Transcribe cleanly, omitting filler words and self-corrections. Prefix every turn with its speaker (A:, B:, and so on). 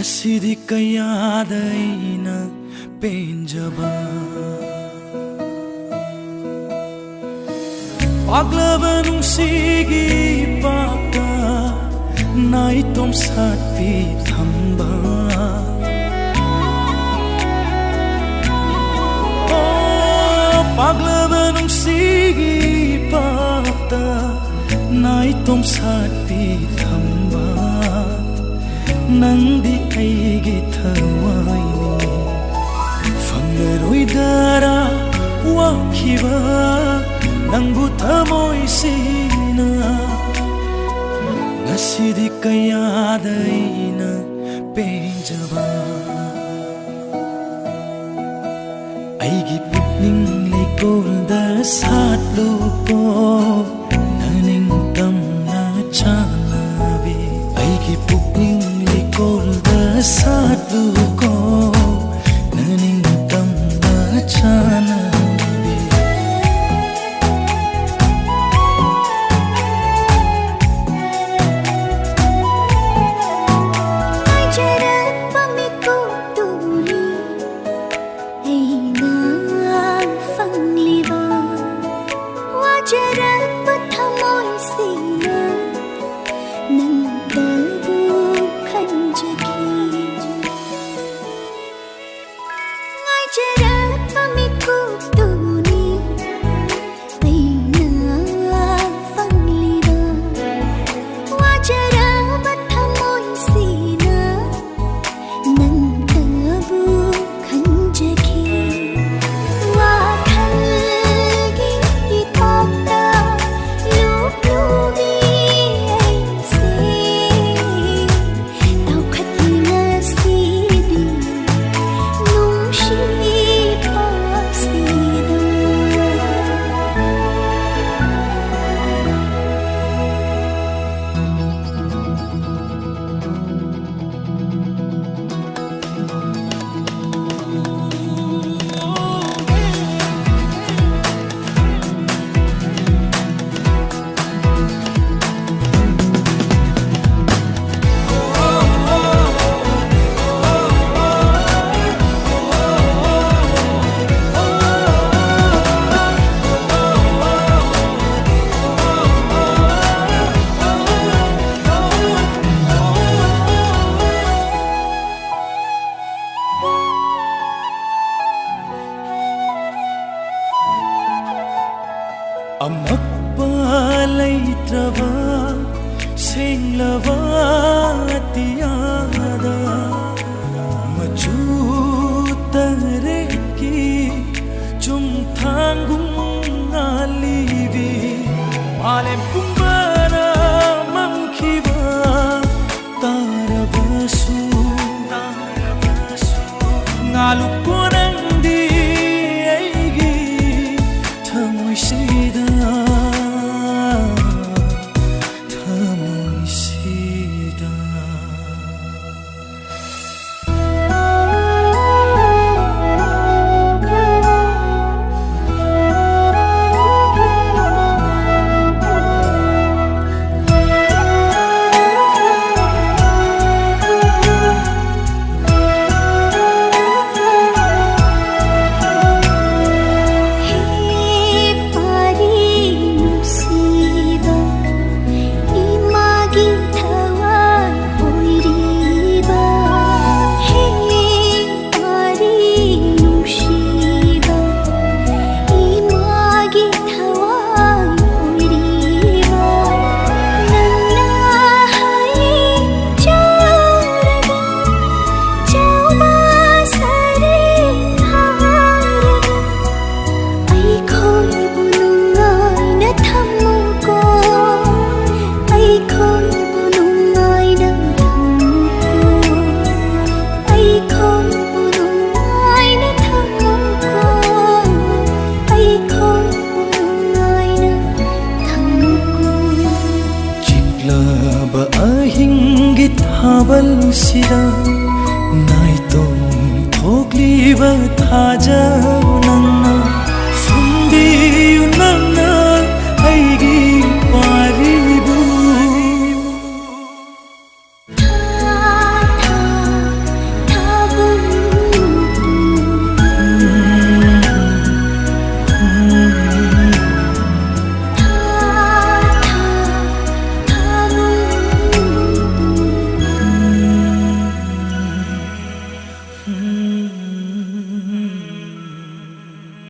A: Ngasi'y kaya'y nagpenjaba Paglaba nung sige pagka na itong sati thamba Paglaba nung sige pagka na itong sati thamba Nang di ay gitaway ni Fangaro'y wakiba Nang butamo'y sina Ngasi'y kaya'y nagpenjaba Ay gipukning likol da sa't lupo Naningtam na chanabi Ay gipukning likol da sa't lupo Naningtam na chanabi Amagpalaytraba Singlava tiyada Majutareki Jumtanggung alibi Malem kumbara mangkiba Tarabasu Ngalukko nang di aigi Tamoy sida Habal sida naitong thokliba thaja nang